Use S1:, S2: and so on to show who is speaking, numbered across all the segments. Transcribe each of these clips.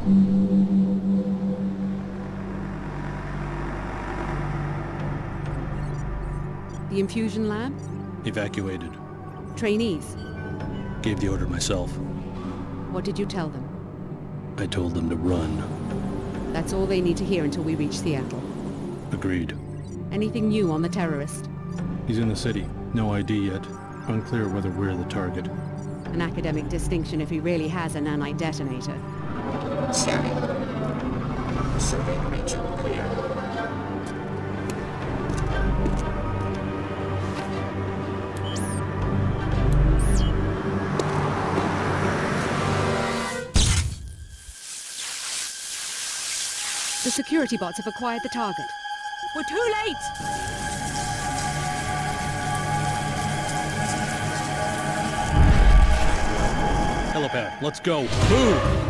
S1: The infusion lab?
S2: Evacuated.
S1: Trainees?
S2: Gave the order myself.
S1: What did you tell them?
S2: I told them to run.
S1: That's all they need to hear until we reach Seattle.
S2: Agreed.
S1: Anything new on the terrorist?
S2: He's in the city. No ID yet. Unclear whether we're the target.
S1: An academic distinction if he really has a nanite detonator.
S3: Scanning. Survey region clear.
S1: The security bots have acquired the target. We're too late!
S2: Helipad, let's go. Move!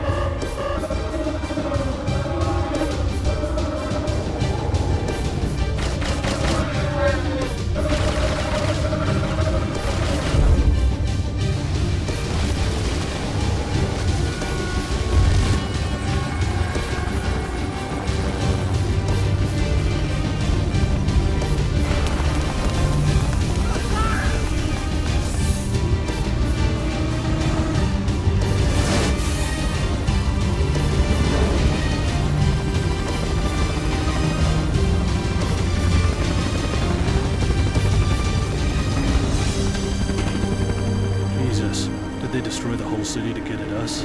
S2: City to get at us?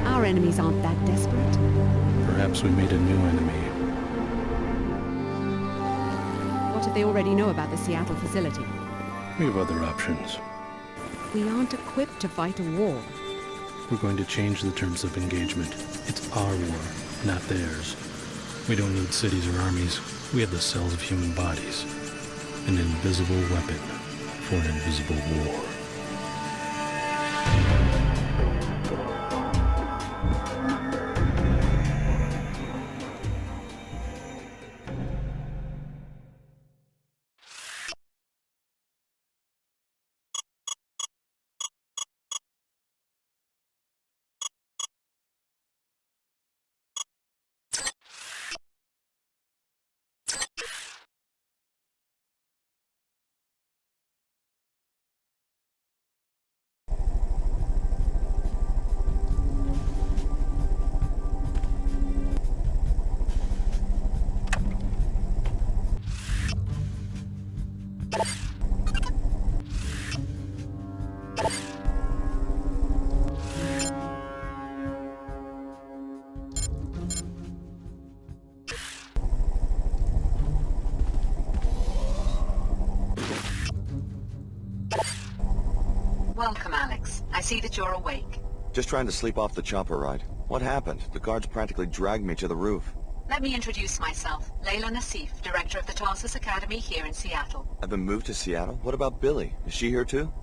S1: Our enemies aren't that desperate.
S2: Perhaps we made a new enemy.
S1: What if they already know about the Seattle facility?
S2: We have other options.
S1: We aren't equipped to fight a war.
S2: We're going to change the terms of engagement. It's our war, not theirs. We don't need cities or armies. We have the cells of human bodies. An invisible weapon for an invisible war.
S4: Welcome, Alex. I see that you're awake.
S5: Just trying to sleep off the chopper ride. What happened? The guards practically dragged me to the roof.
S4: Let me introduce myself. Nassif, director of the Tarsus Academy here in Seattle.
S5: I've been moved to Seattle? What about Billie? Is she here too?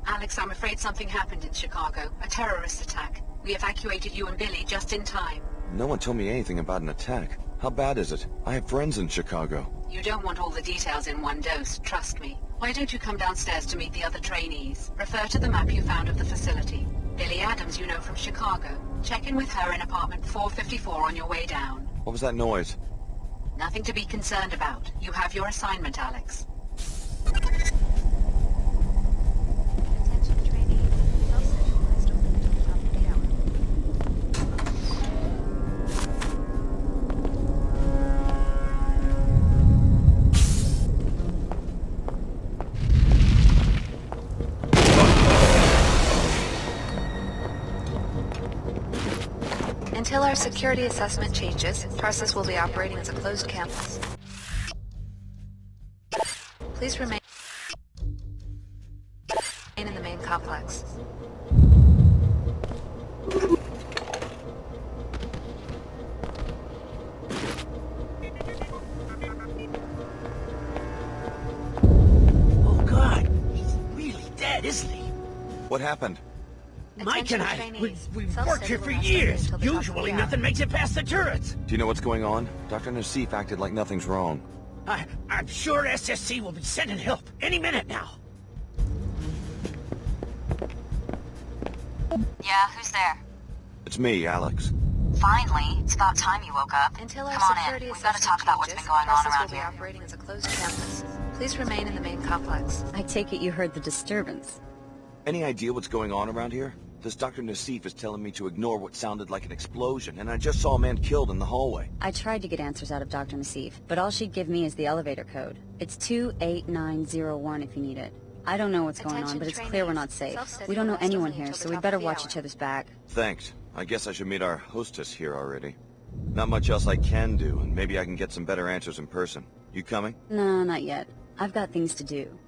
S4: Alex, I'm afraid something happened in Chicago. A terrorist attack. We evacuated you and Billie just in time.
S5: No one told me anything about an attack. How bad is it? I have friends in Chicago.
S4: You don't want all the details in one dose, trust me. Why don't you come downstairs to meet the other trainees? Refer to the map you found of the facility. Billie Adams you know from Chicago. Check in with her in apartment 454 on your way down.
S5: What was that noise?
S4: Nothing to be concerned about. You have your assignment, Alex.
S6: Attention trainees. Avelson has opened the top tower. Until our security assessment changes, Tarsus will be operating as a closed campus. Please remain in the main complex.
S7: Oh God, he's really dead, isn't he?
S5: What happened?
S7: Mike and I,
S6: trainees.
S7: we've worked here for years. Usually nothing makes it past the turrets.
S5: Do you know what's going on? Dr. Nassif acted like nothing's wrong.
S7: I'm sure SSC will be sending help any minute now.
S6: Yeah, who's there?
S5: It's me, Alex.
S8: Finally, it's about time you woke up.
S4: Until our
S8: Come on
S4: security
S8: in. We've got to
S4: assessment
S8: talk about what's
S4: changes,
S8: been going on
S4: Tarsus
S8: around
S4: will be
S8: here.
S4: operating as a closed campus. Please remain in the main complex.
S9: I take it you heard the disturbance.
S5: Any idea what's going on around here? This Dr. Nassif is telling me to ignore what sounded like an explosion, and I just saw a man killed in the hallway.
S9: I tried to get answers out of Dr. Nassif, but all she'd give me is the elevator code. It's 28901 if you need it. I don't know what's going on,
S4: Attention
S9: but it's clear
S4: trainees.
S9: we're not safe.
S4: Self-study
S9: We don't know
S4: will last
S9: anyone
S4: only
S9: here,
S4: until
S9: so
S4: the
S9: we
S4: top
S9: better
S4: of the
S9: watch
S4: hour.
S9: each other's back.
S5: Thanks. I guess I should meet our hostess here already. Not much else I can do, and maybe I can get some better answers in person. You coming?
S9: No, not yet. I've got things to do.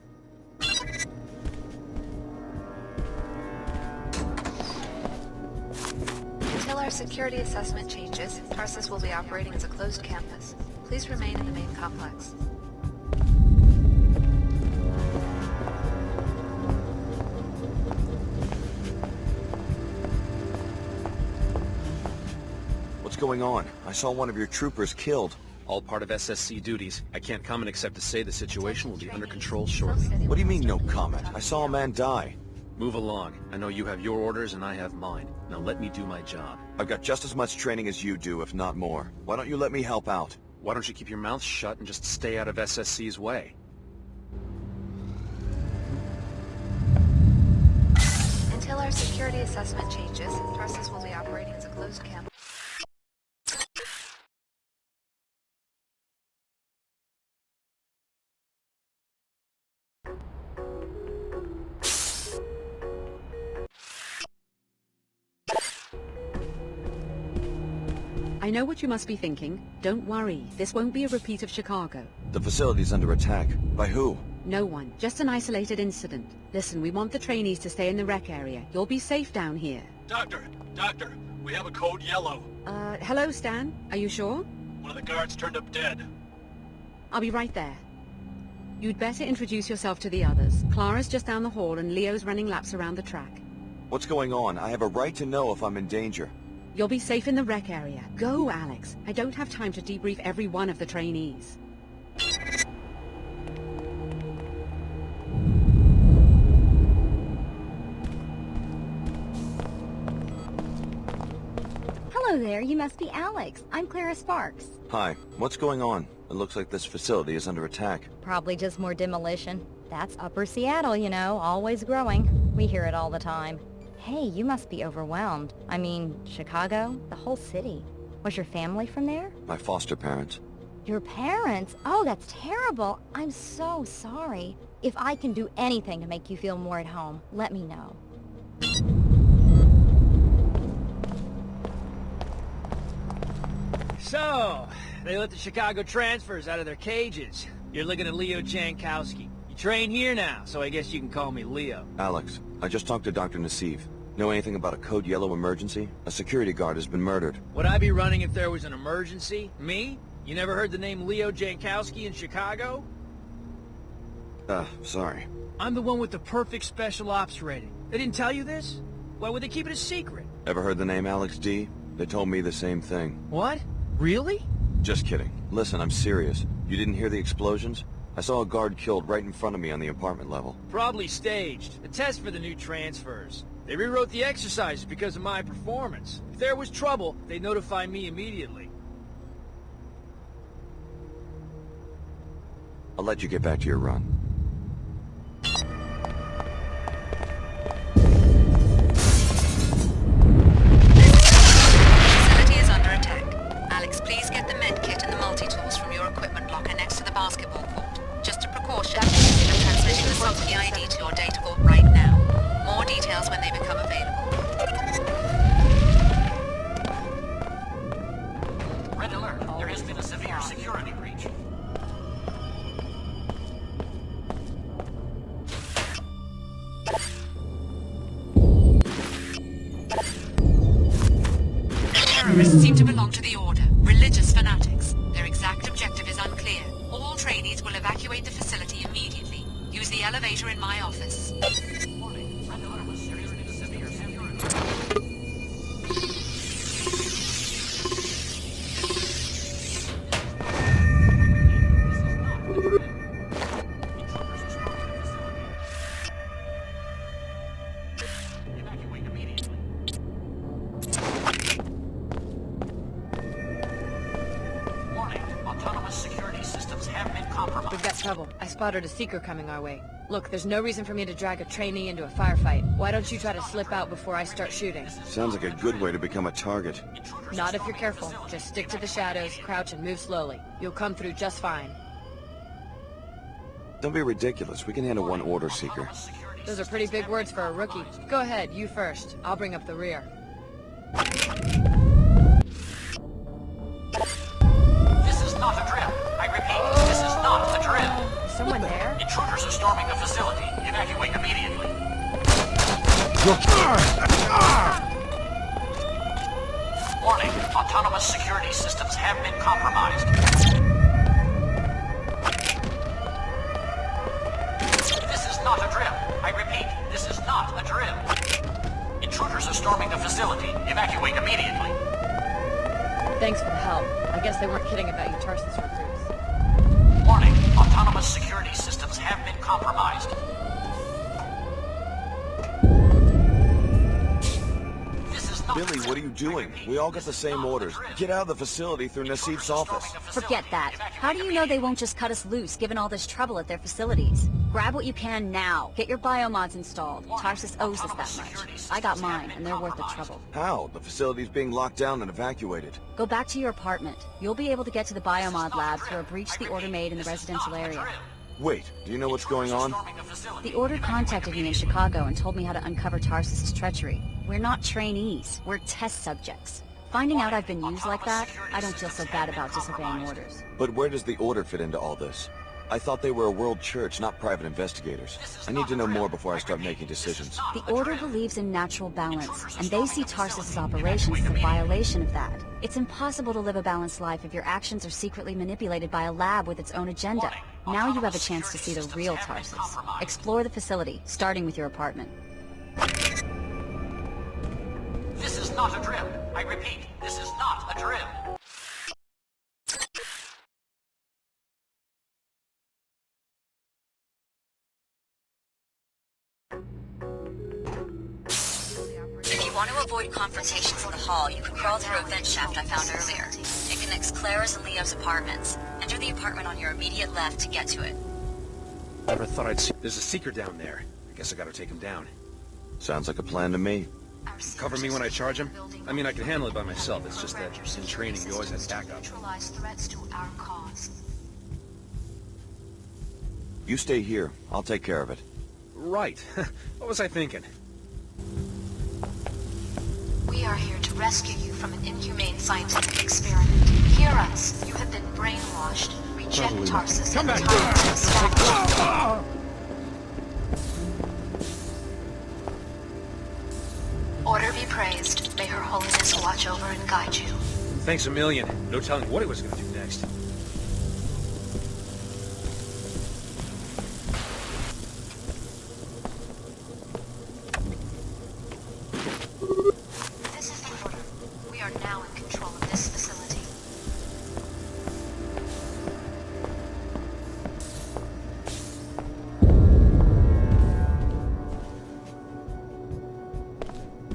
S4: Until our security assessment changes, Tarsus will be operating as a closed campus. Please remain in the main complex.
S5: What's going on? I saw one of your troopers killed.
S2: All part of SSC duties. I can't comment except to say the situation will be under control shortly.
S5: What do you mean, no comment? I saw a man die.
S2: Move along. I know you have your orders and I have mine. Now let me do my job.
S5: I've got just as much training as you do, if not more. Why don't you let me help out?
S2: Why don't you keep your mouth shut and just stay out of SSC's way?
S4: Until our security assessment changes, Tarsus will be operating as a closed campus.
S1: I know what you must be thinking. Don't worry, this won't be a repeat of Chicago.
S5: The facility's under attack. By who?
S1: No one, just an isolated incident. Listen, we want the trainees to stay in the rec area. You'll be safe down here.
S2: Doctor, we have a code yellow.
S1: Hello, Stan. Are you sure?
S2: One of the guards turned up dead.
S1: I'll be right there. You'd better introduce yourself to the others. Clara's just down the hall and Leo's running laps around the track.
S5: What's going on? I have a right to know if I'm in danger.
S1: You'll be safe in the rec area. Go, Alex. I don't have time to debrief every one of the trainees.
S6: Hello there, you must be Alex. I'm Clara Sparks.
S5: Hi. What's going on? It looks like this facility is under attack.
S6: Probably just more demolition. That's Upper Seattle, you know, always growing. We hear it all the time. Hey, you must be overwhelmed. I mean, Chicago, the whole city. Was your family from there?
S5: My foster parents.
S6: Your parents? Oh, that's terrible. I'm so sorry. If I can do anything to make you feel more at home, let me know.
S7: So, they let the Chicago transfers out of their cages. You're looking at Leo Jankowski. You train here now, so I guess you can call me Leo.
S5: Alex, I just talked to Dr. Nassif. Know anything about a code yellow emergency? A security guard has been murdered.
S7: Would I be running if there was an emergency? Me? You never heard the name Leo Jankowski in Chicago?
S5: Sorry.
S7: I'm the one with the perfect special ops rating. They didn't tell you this? Why would they keep it a secret?
S5: Ever heard the name Alex D? They told me the same thing.
S7: What? Really?
S5: Just kidding. Listen, I'm serious. You didn't hear the explosions? I saw a guard killed right in front of me on the apartment level.
S7: Probably staged. A test for the new transfers. They rewrote the exercises because of my performance. If there was trouble, they'd notify me immediately.
S5: I'll let you get back to your run.
S4: Facility is under attack. Alex, please get the med kit and the multi-tools from your equipment locker next to the basketball court. Just a precaution, I'm transmitting the sub-key ID to your data vault right now. More details when they become available.
S7: Red alert. There has been a severe security breach.
S4: Terrorists seem to belong to the Order. Religious fanatics. Their exact objective is unclear. All trainees will evacuate the facility immediately. Use the elevator in my office.
S8: compromised.
S10: We've got trouble. I spotted a seeker coming our way. Look, there's no reason for me to drag a trainee into a firefight. Why don't you try to slip out before I start shooting?
S5: Sounds like a good way to become a target.
S10: Not if you're careful. Just stick to the shadows, crouch, and move slowly. You'll come through just fine.
S5: Don't be ridiculous. We can handle one order seeker.
S10: Those are pretty big words for a rookie. Go ahead, you first. I'll bring up the rear.
S8: This is not a drill. I repeat, this is not a drill.
S10: Is someone there?
S8: Intruders are storming the facility. Evacuate immediately. Warning, autonomous security systems have been compromised. This is not a drill. I repeat, this is not a drill. Intruders are storming the facility. Evacuate immediately.
S10: Thanks for the help. I guess they weren't kidding about you Tarsus recruits.
S8: Warning, autonomous security systems have been compromised.
S5: Billie, what are you doing? We all got the same orders. Get out of the facility through Nassif's office.
S9: Forget that. How do you know they won't just cut us loose, given all this trouble at their facilities? Grab what you can now. Get your biomods installed. Tarsus owes us that much. I got mine, and they're worth the trouble.
S5: How? The facility's being locked down and evacuated.
S9: Go back to your apartment. You'll be able to get to the biomod lab through a breach the order made in the residential area.
S5: Wait, do you know what's going on?
S9: The order contacted me in Chicago and told me how to uncover Tarsus's treachery. We're not trainees. We're test subjects. Finding out I've been used like that, I don't feel so bad about disobeying orders.
S5: But where does the order fit into all this? I thought they were a world church, not private investigators. I need to know more before I start making decisions.
S9: The Order believes in natural balance, and they see Tarsus's operations as a violation of that. It's impossible to live a balanced life if your actions are secretly manipulated by a lab with its own agenda. Now you have a chance to see the real Tarsus. Explore the facility, starting with your apartment.
S8: This is not a drill. I repeat, this is not a drill.
S11: If you want to avoid confrontations in the hall, you can crawl through a vent shaft I found earlier. It connects Clara's and Leo's apartments. Enter the apartment on your immediate left to get to it.
S12: Never thought I'd see... There's a seeker down there. I guess I gotta take him down.
S5: Sounds like a plan to me.
S12: Cover me when I charge him? I mean, I can handle it by myself. It's just that in training, you always have backup.
S11: Neutralize threats to our cause.
S5: You stay here. I'll take care of it.
S12: Right. What was I thinking?
S11: We are here to rescue you from an inhumane scientific experiment. Hear us. You have been brainwashed. Reject Tarsus and the tyrants established. Order be praised. May Her Holiness watch over and guide you.
S12: Thanks a million. No telling what he was gonna do next.
S11: This is the order. We are now in control of this facility.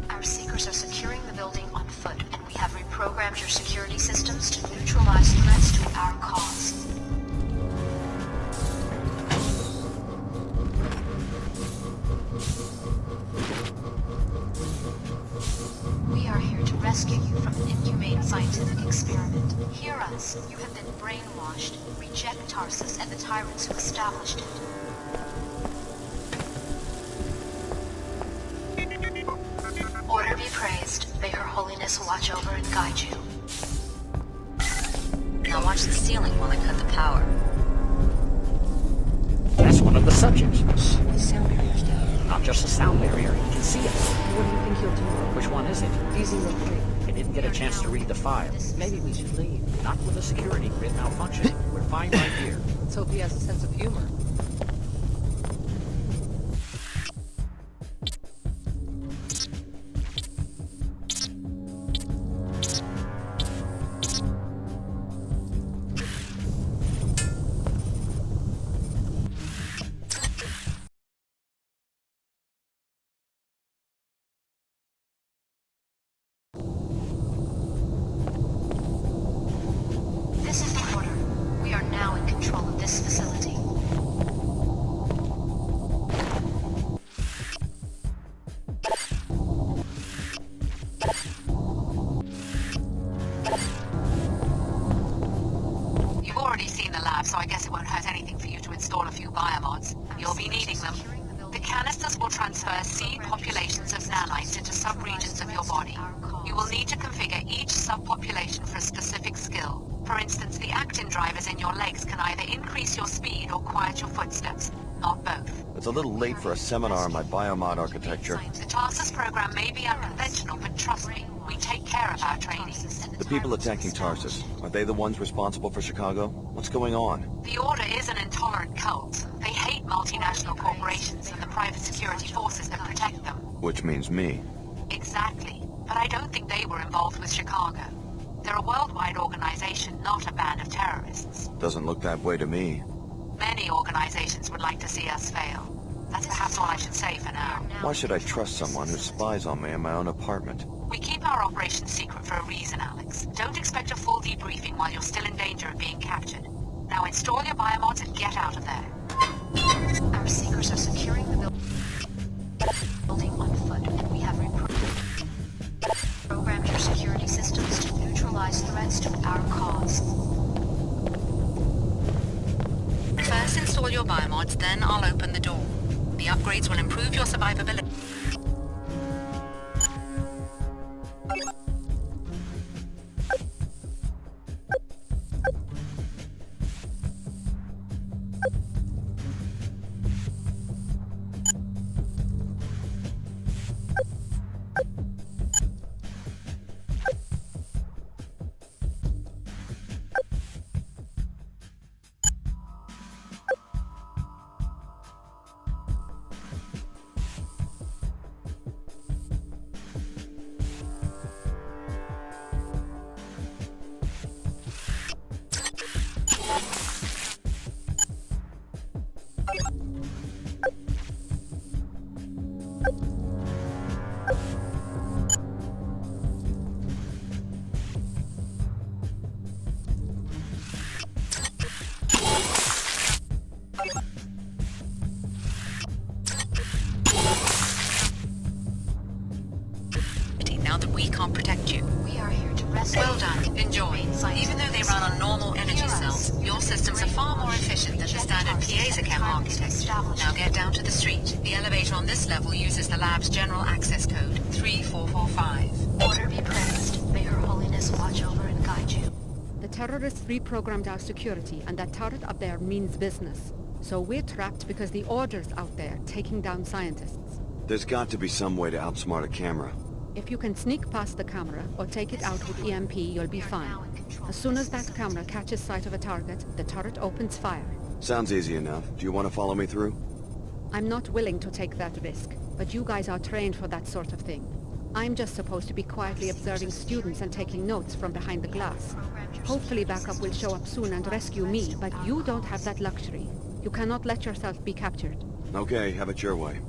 S11: Our seekers are securing the building on foot, and we have reprogrammed your security systems to neutralize threats to our cause. We are here to rescue you from an inhumane scientific experiment. Hear us. You have been brainwashed. Reject Tarsus and the tyrants who established it. Order be praised. May Her Holiness watch over and guide you.
S8: Now watch the ceiling while I cut the power.
S13: That's one of the subjects.
S10: The sound barrier's down.
S13: Not just a sound barrier, you can see it.
S10: What do you think he'll do?
S13: Which one is it?
S10: DZ-3.
S13: I didn't get a chance to read the file. Maybe we should leave. Not with a security grid malfunctioning. We're fine right here.
S10: Let's hope he has a sense of humor.
S11: This is the order. We are now in control of this facility.
S4: I guess it won't hurt anything for you to install a few biomods. You'll be needing them. The canisters will transfer seed populations of nanites into subregions of your body. You will need to configure each subpopulation for a specific skill. For instance, the actin drivers in your legs can either increase your speed or quiet your footsteps, not both.
S5: It's a little late for a seminar on my biomod architecture.
S4: The Tarsus program may be unconventional, but trust me, we take care of our trainees.
S5: The people attacking Tarsus, are they the ones responsible for Chicago? What's going on?
S4: The Order is an intolerant cult. They hate multinational corporations and the private security forces that protect them.
S5: Which means me.
S4: Exactly. But I don't think they were involved with Chicago. They're a worldwide organization, not a band of terrorists.
S5: Doesn't look that way to me.
S4: Many organizations would like to see us fail. That's perhaps all I should say for now.
S5: Why should I trust someone who spies on me in my own apartment?
S4: We keep our operation secret for a reason, Alex. Don't expect a full debriefing while you're still in danger of being captured. Now install your biomods and get out of there.
S11: Our seekers are securing the building on foot, and we have reprogrammed your security systems to neutralize threats to our cause.
S4: First install your biomods, then I'll open the door. The upgrades will improve your survivability. Now that we can't protect you.
S11: We are here to rescue.
S4: Well done. Enjoy. Even though they run on normal energy cells, your systems are far more efficient than the standard Piezochem architecture. Now get down to the street. The elevator on this level uses the lab's general access code, 3445.
S11: Order be praised. May Her Holiness watch over and guide you.
S1: The terrorists reprogrammed our security, and that turret up there means business. So we're trapped because the Order's out there, taking down scientists.
S5: There's got to be some way to outsmart a camera.
S1: If you can sneak past the camera, or take it out with EMP, you'll be fine. As soon as that camera catches sight of a target, the turret opens fire.
S5: Sounds easy enough. Do you want to follow me through?
S1: I'm not willing to take that risk, but you guys are trained for that sort of thing. I'm just supposed to be quietly observing students and taking notes from behind the glass. Hopefully backup will show up soon and rescue me, but you don't have that luxury. You cannot let yourself be captured.
S5: Okay, have it your way.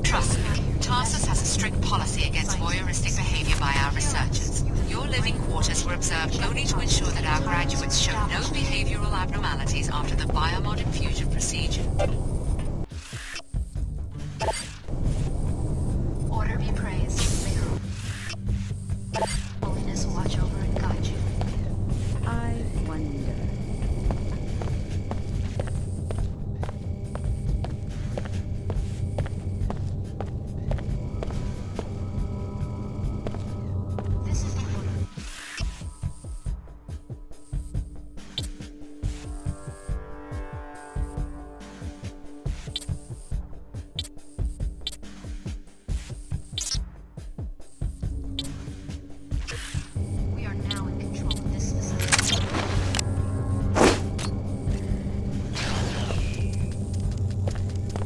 S4: Trust me, Tarsus has a strict policy against voyeuristic behavior by our researchers. Your living quarters were observed only to ensure that our graduates showed no behavioral abnormalities after the biomod infusion procedure.
S11: Order be praised. May Her Holiness watch over and guide you.
S1: I wonder...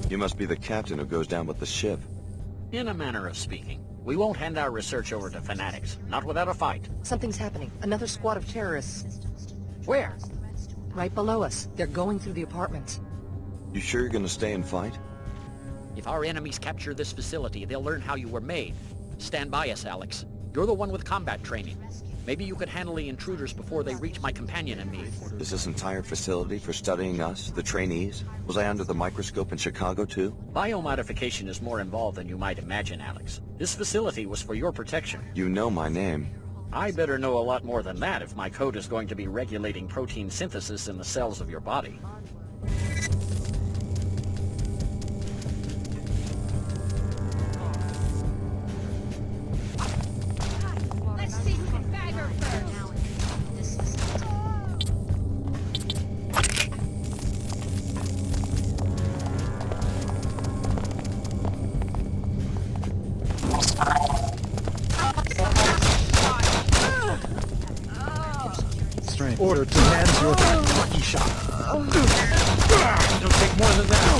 S5: You must be the captain who goes down with the ship.
S13: In a manner of speaking. We won't hand our research over to fanatics, not without a fight.
S14: Something's happening. Another squad of terrorists.
S13: Where?
S14: Right below us. They're going through the apartments.
S5: You sure you're gonna stay and fight?
S13: If our enemies capture this facility, they'll learn how you were made. Stand by us, Alex. You're the one with combat training. Maybe you could handle the intruders before they reach my companion and me.
S5: Is this entire facility for studying us, the trainees? Was I under the microscope in Chicago, too?
S13: Biomodification is more involved than you might imagine, Alex. This facility was for your protection.
S5: You know my name.
S13: I better know a lot more than that if my code is going to be regulating protein synthesis in the cells of your body.
S11: Let's see who can bag her first.
S15: Order demands your lucky shot.
S13: Don't take more than that.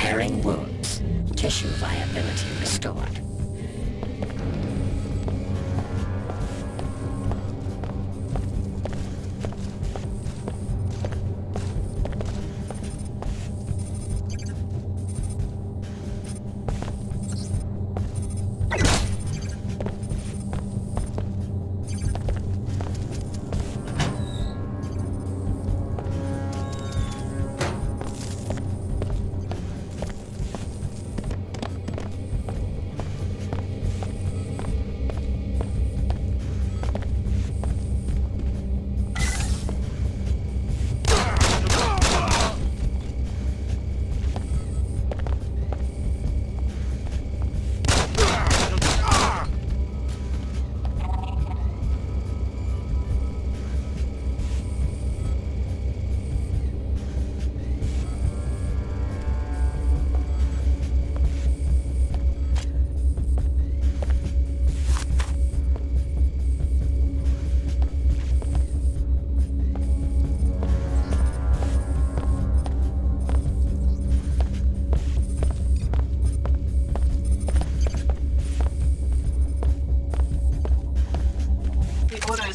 S16: Repairing wounds. Tissue viability restored.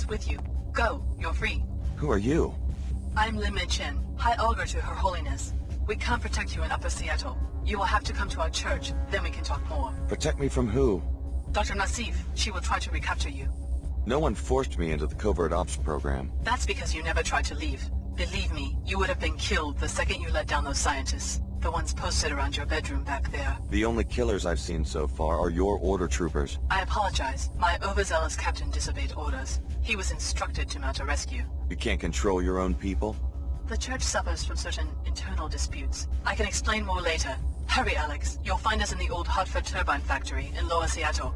S17: With you. Go. You're free.
S5: Who are you?
S17: I'm Lin-May Chen, High Augur to Her Holiness. We can't protect you in Upper Seattle. You will have to come to our church, then we can talk more.
S5: Protect me from who?
S17: Dr. Nassif. She will try to recapture you.
S5: No one forced me into the covert ops program.
S17: That's because you never tried to leave. Believe me, you would have been killed the second you let down those scientists. The ones posted around your bedroom back there.
S5: The only killers I've seen so far are your order troopers.
S17: I apologize. My overzealous captain disobeyed orders. He was instructed to mount a rescue.
S5: You can't control your own people?
S17: The church suffers from certain internal disputes. I can explain more later. Hurry, Alex. You'll find us in the old Hartford turbine factory in Lower Seattle.